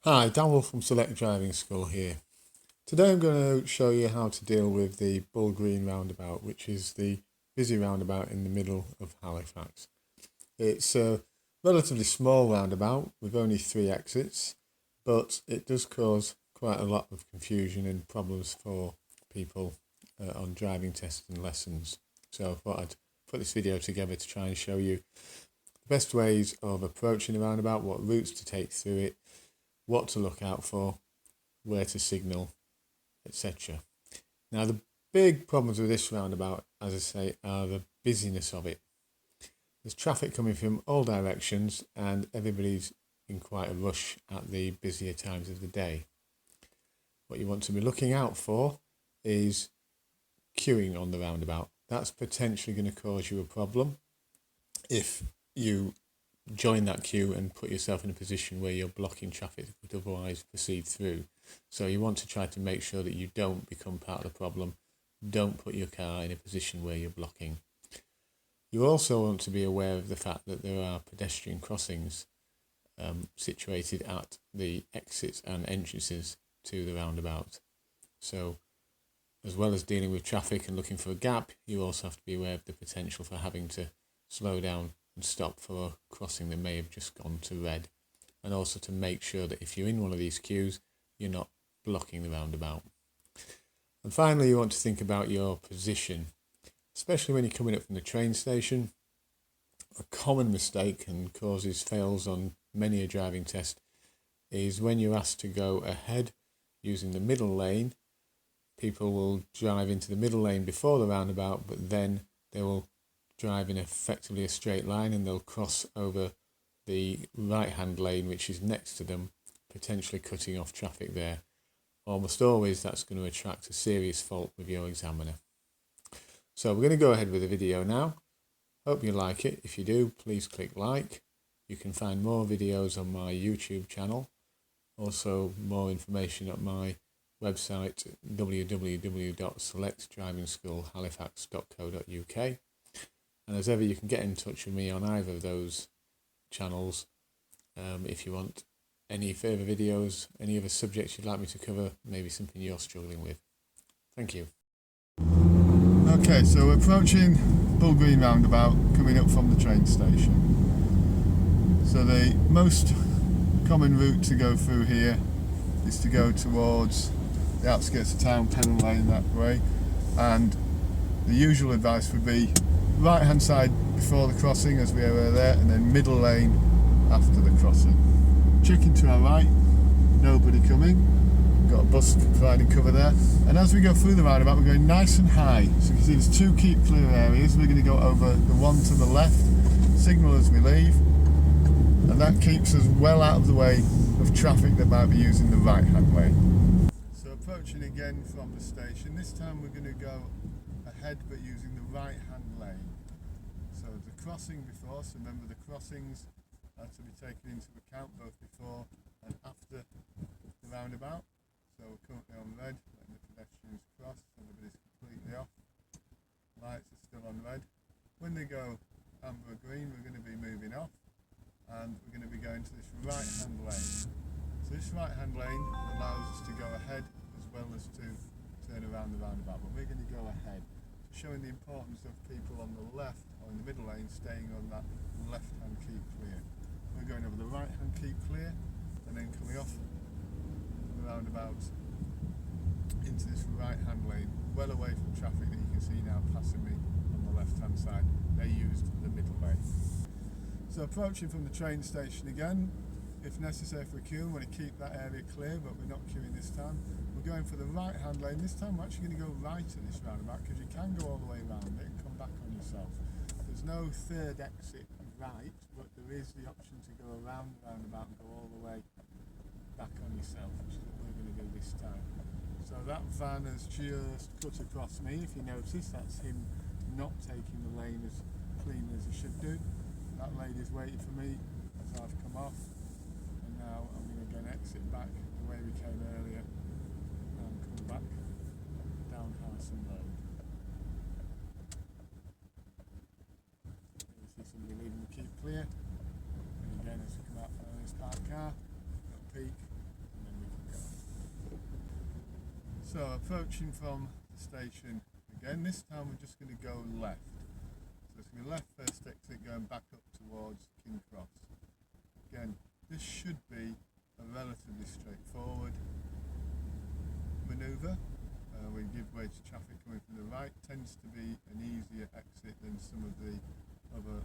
Hi, Dan Wolf from Select Driving School here. Today I'm going to show you how to deal with the Bull Green Roundabout, which is the busy roundabout in the middle of Halifax. It's a relatively small roundabout with only 3 exits, but it does cause quite a lot of confusion and problems for people on driving tests and lessons. So I thought I'd put this video together to try and show you the best ways of approaching the roundabout, what routes to take through it, what to look out for, where to signal, etc. Now the big problems with this roundabout, as I say, are the busyness of it. There's traffic coming from all directions and everybody's in quite a rush at the busier times of the day. What you want to be looking out for is queuing on the roundabout. That's potentially going to cause you a problem if you join that queue and put yourself in a position where you're blocking traffic that would otherwise proceed through. So you want to try to make sure that you don't become part of the problem. Don't put your car in a position where you're blocking. You also want to be aware of the fact that there are pedestrian crossings situated at the exits and entrances to the roundabout. So as well as dealing with traffic and looking for a gap, you also have to be aware of the potential for having to slow down and stop for a crossing that may have just gone to red, and also to make sure that if you're in one of these queues, you're not blocking the roundabout. And finally, you want to think about your position, especially when you're coming up from the train station. A common mistake and causes fails on many a driving test is when you're asked to go ahead using the middle lane. People will drive into the middle lane before the roundabout, but then they will drive in effectively a straight line and they'll cross over the right hand lane which is next to them, potentially cutting off traffic there. Almost always that's going to attract a serious fault with your examiner. So we're going to go ahead with the video now. Hope you like it. If you do, please click like. You can find more videos on my YouTube channel, also more information at my website www.selectdrivingschoolhalifax.co.uk. And as ever, you can get in touch with me on either of those channels if you want any further videos, any other subjects you'd like me to cover, maybe something you're struggling with. Thank you. Okay, so we're approaching Bull Green Roundabout, coming up from the train station. So the most common route to go through here is to go towards the outskirts of town, Pennant Lane that way, and the usual advice would be right hand side before the crossing as we were there, and then middle lane after the crossing. Checking to our right, nobody coming, we've got a bus providing cover there, and as we go through the roundabout we're going nice and high. So you can see there's 2 keep clear areas. We're going to go over the one to the left, signal as we leave, and that keeps us well out of the way of traffic that might be using the right hand lane. So approaching again from the station, this time we're going to go ahead but using the right hand lane. So the crossing before, so remember the crossings are to be taken into account both before and after the roundabout. So we're currently on red, letting the pedestrians cross, everybody's completely off. Lights are still on red. When they go amber or green, we're going to be moving off and we're going to be going to this right hand lane. So this right hand lane allows us to go ahead as well as to turn around the roundabout, but we're going to go ahead, showing the importance of people on the left or in the middle lane staying on that left hand keep clear. We're going over the right hand keep clear and then coming off the roundabout into this right hand lane, well away from traffic that you can see now passing me on the left hand side. They used the middle lane. So approaching from the train station again, if necessary for a queue, we want to keep that area clear, but we're not queuing this time. We're going for the right hand lane. This time we're actually going to go right at this roundabout because you can go all the way around it and come back on yourself. There's no third exit right, but there is the option to go around the roundabout and go all the way back on yourself, which is what we're going to do this time. So that van has just cut across me. If you notice, that's him not taking the lane as clean as he should do. That lady's waiting for me as I've come off, and now I'm going to go and exit back the way we came earlier and come back down Harrison Road. You see somebody leaving the keep clear, and again as we come out from this parked car, little peak, So approaching from the station again, this time we're just going to go left. So it's going to be left first exit going back up towards King Cross. Again, this should be a relatively straightforward manoeuvre. We give way to traffic coming from the right. Tends to be an easier exit than some of the other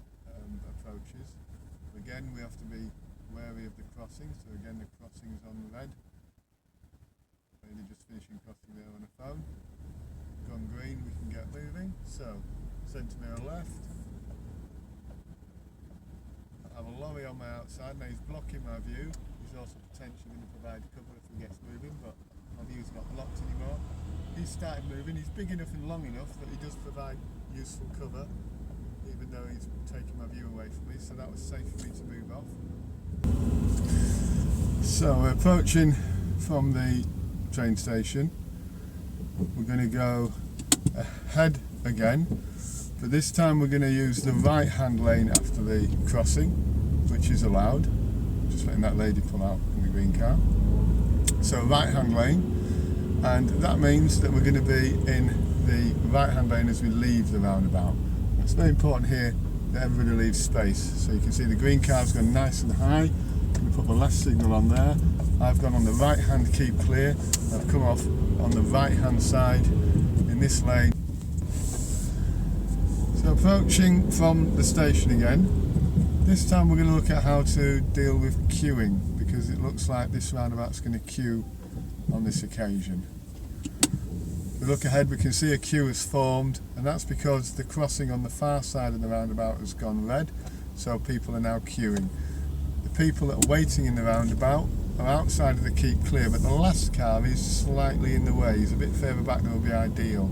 approaches. Again, we have to be wary of the crossing. So again, the crossing is on red. Lady just finishing crossing there on a phone. Gone green, we can get moving. So, centre mirror left. I have a lorry on my outside. Now he's blocking my view. He's also potentially going to provide cover if he gets moving, but my view's not blocked anymore. He's started moving. He's big enough and long enough that he does provide useful cover, even though he's taking my view away from me, so that was safe for me to move off. So we're approaching from the train station. We're going to go ahead again, but this time we're going to use the right hand lane after the crossing, which is allowed. Just letting that lady pull out in the green car. So right hand lane, and that means that we're going to be in the right hand lane as we leave the roundabout. It's very important here that everybody leaves space. So you can see the green car's gone nice and high. I'm going to put the left signal on there. I've gone on the right hand, keep clear. I've come off on the right hand side in this lane. So approaching from the station again. This time we're going to look at how to deal with queuing, because it looks like this roundabout's going to queue on this occasion. If we look ahead, we can see a queue has formed, and that's because the crossing on the far side of the roundabout has gone red, so people are now queuing. The people that are waiting in the roundabout are outside of the keep clear, but the last car is slightly in the way. He's a bit further back than would be ideal.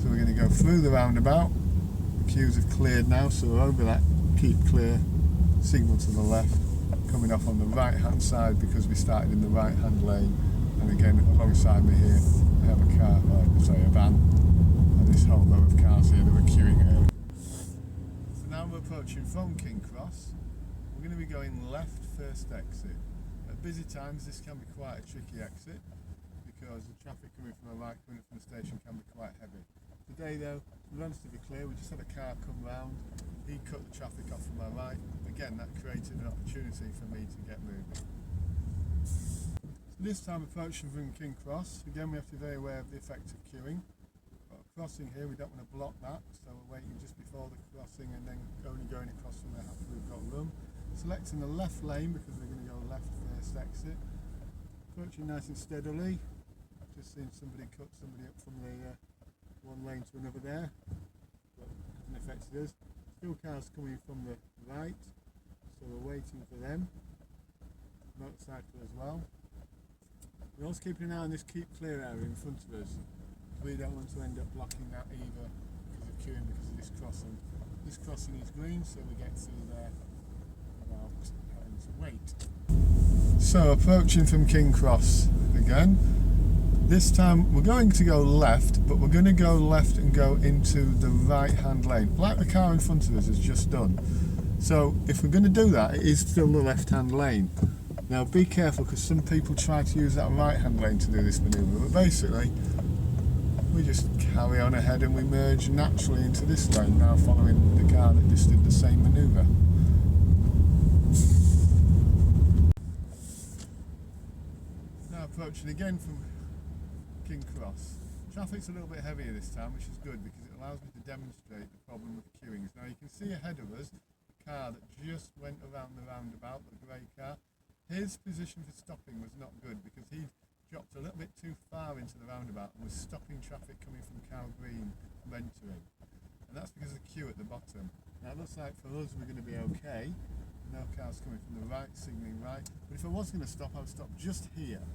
So we're going to go through the roundabout. The queues have cleared now, so we're over that keep clear signal to the left, coming off on the right hand side because we started in the right hand lane. And again, alongside me here, I have a car, a van, and this whole row of cars here that were queuing early. So now we're approaching from King Cross. We're going to be going left first exit. At busy times this can be quite a tricky exit because the traffic coming from the right, coming from the station, can be quite heavy. Today though, relatively clear. We just had a car come round, he cut the traffic off from my right. Again, that created an opportunity for me to get moving. So this time approaching from King Cross, again we have to be very aware of the effect of queuing. Got a crossing here, we don't want to block that, so we're waiting just before the crossing and then only going across from there after we've got room. Selecting the left lane because we're going to go left first exit. Approaching nice and steadily. Just seen somebody cut somebody up from the one lane to another there, but hasn't affected us. Still cars coming from the right, so we're waiting for them. Motorcycle as well. We're also keeping an eye on this keep clear area in front of us. We don't want to end up blocking that either because of queuing, because of this crossing. This crossing is green, so we get through there without having to wait. So approaching from King Cross again. This time we're going to go left, but we're going to go left and go into the right hand lane, like the car in front of us has just done. So if we're going to do that, it is still the left hand lane. Now be careful, because some people try to use that right hand lane to do this manoeuvre, but basically we just carry on ahead and we merge naturally into this lane now, following the car that just did the same manoeuvre. Now approaching again from King Cross. Traffic's a little bit heavier this time, which is good because it allows me to demonstrate the problem with queuing. Now you can see ahead of us the car that just went around the roundabout, the grey car. His position for stopping was not good because he dropped a little bit too far into the roundabout and was stopping traffic coming from Cow Green from entering. And that's because of the queue at the bottom. Now it looks like for us we're going to be okay. No cars coming from the right, signalling right. But if I was going to stop, I would stop just here.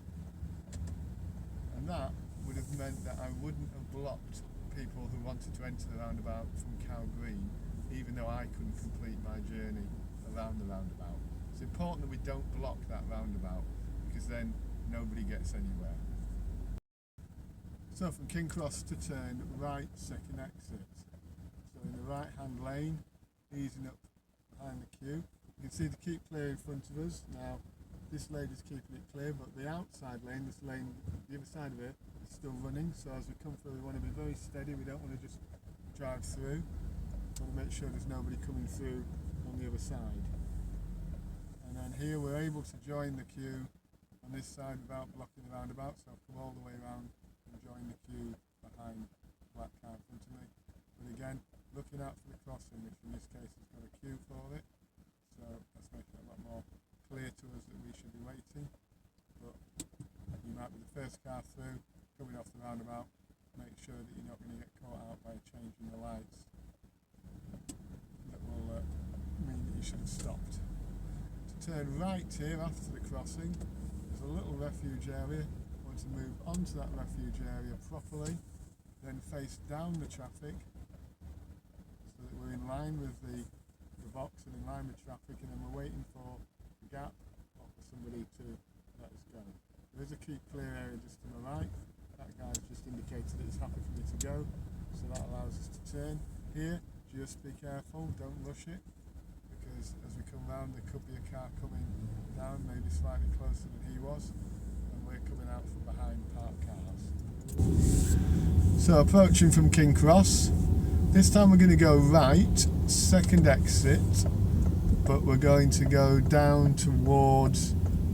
And that would have meant that I wouldn't have blocked people who wanted to enter the roundabout from Cow Green, even though I couldn't complete my journey around the roundabout. It's important that we don't block that roundabout, because then nobody gets anywhere. So from King Cross to turn right, second exit. So in the right hand lane, easing up behind the queue. You can see the keep clear in front of us. Now this lane is keeping it clear, but the outside lane, this lane, the other side of it, is still running. So as we come through, we want to be very steady. We don't want to just drive through. We want to make sure there's nobody coming through on the other side. And then here we're able to join the queue on this side without blocking the roundabout. So I've come all the way around and joined the queue behind the black car in front of me. But again, looking out for the crossing, which in this case has got a queue for it. So that's making it a lot more clear to us that we should be waiting. But you might be the first car through, coming off the roundabout. Make sure that you're not going to get caught out by changing the lights. That will mean that you should have stopped. To turn right here after the crossing, there's a little refuge area. I want to move onto that refuge area properly, then face down the traffic so that we're in line with the box and in line with traffic, and then we're waiting for the gap or for somebody to let us go. There is a keep clear area just to my right. That guy's just indicated that he's happy for me to go, so that allows us to turn. Here, just be careful, don't rush it, because as we come round there could be a car coming down, maybe slightly closer than he was, and we're coming out from behind parked cars. So approaching from King Cross, this time we're going to go right, second exit, but we're going to go down towards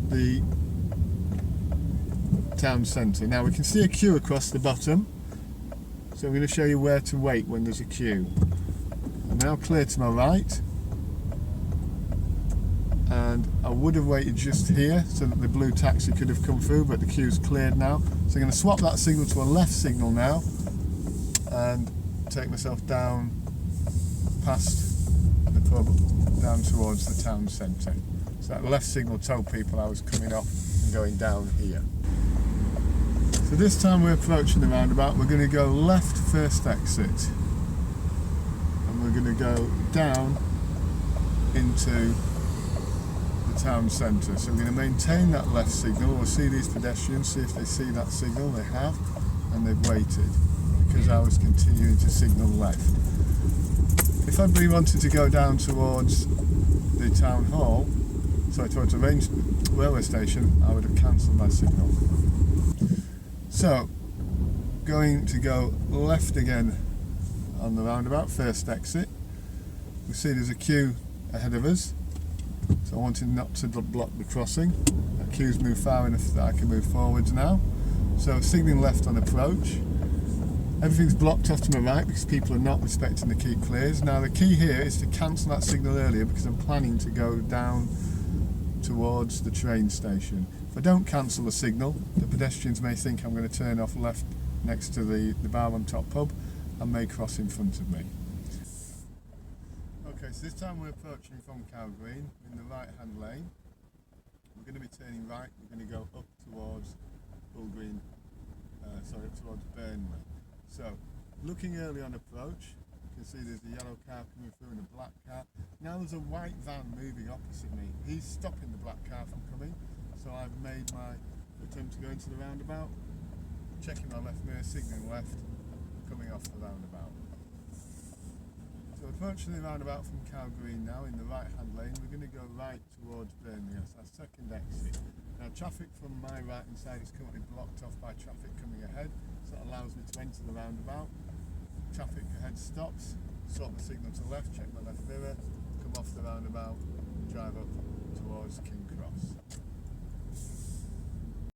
the town centre. Now we can see a queue across the bottom, so I'm going to show you where to wait when there's a queue. I'm now clear to my right, and I would have waited just here so that the blue taxi could have come through, but the queue's cleared now. So I'm going to swap that signal to a left signal now and take myself down past the pub, down towards the town centre. So that left signal told people I was coming off and going down here. So this time we're approaching the roundabout. We're going to go left first exit, and we're going to go down into the town centre. So we're going to maintain that left signal. We'll see these pedestrians, see if they see that signal. They have, and they've waited because I was continuing to signal left. If I'd really wanted to go down towards the town hall, sorry, towards the railway station, I would have cancelled my signal. So, going to go left again on the roundabout, first exit. We see there's a queue ahead of us, so I wanted not to block the crossing. That queue's moved far enough that I can move forwards now. So, signalling left on approach. Everything's blocked off to my right because people are not respecting the keep clears. Now the key here is to cancel that signal earlier because I'm planning to go down towards the train station. If I don't cancel the signal, the pedestrians may think I'm going to turn off left next to the bar on top pub and may cross in front of me. Okay, so this time we're approaching from Cow Green in the right hand lane. We're going to be turning right, we're going to go up towards Bull Green, up towards Burnley. So, looking early on approach, you can see there's a yellow car coming through and a black car. Now there's a white van moving opposite me. He's stopping the black car from coming, so I've made my attempt to go into the roundabout, checking my left mirror, signalling left, coming off the roundabout. So approaching the roundabout from Cow Green now in the right hand lane, we're going to go right towards Burnley. That's our second exit. Now traffic from my right hand side is currently blocked off by traffic coming ahead, so that allows me to enter the roundabout. Traffic ahead stops, swap the signal to left, check my left mirror, come off the roundabout, drive up towards King Cross.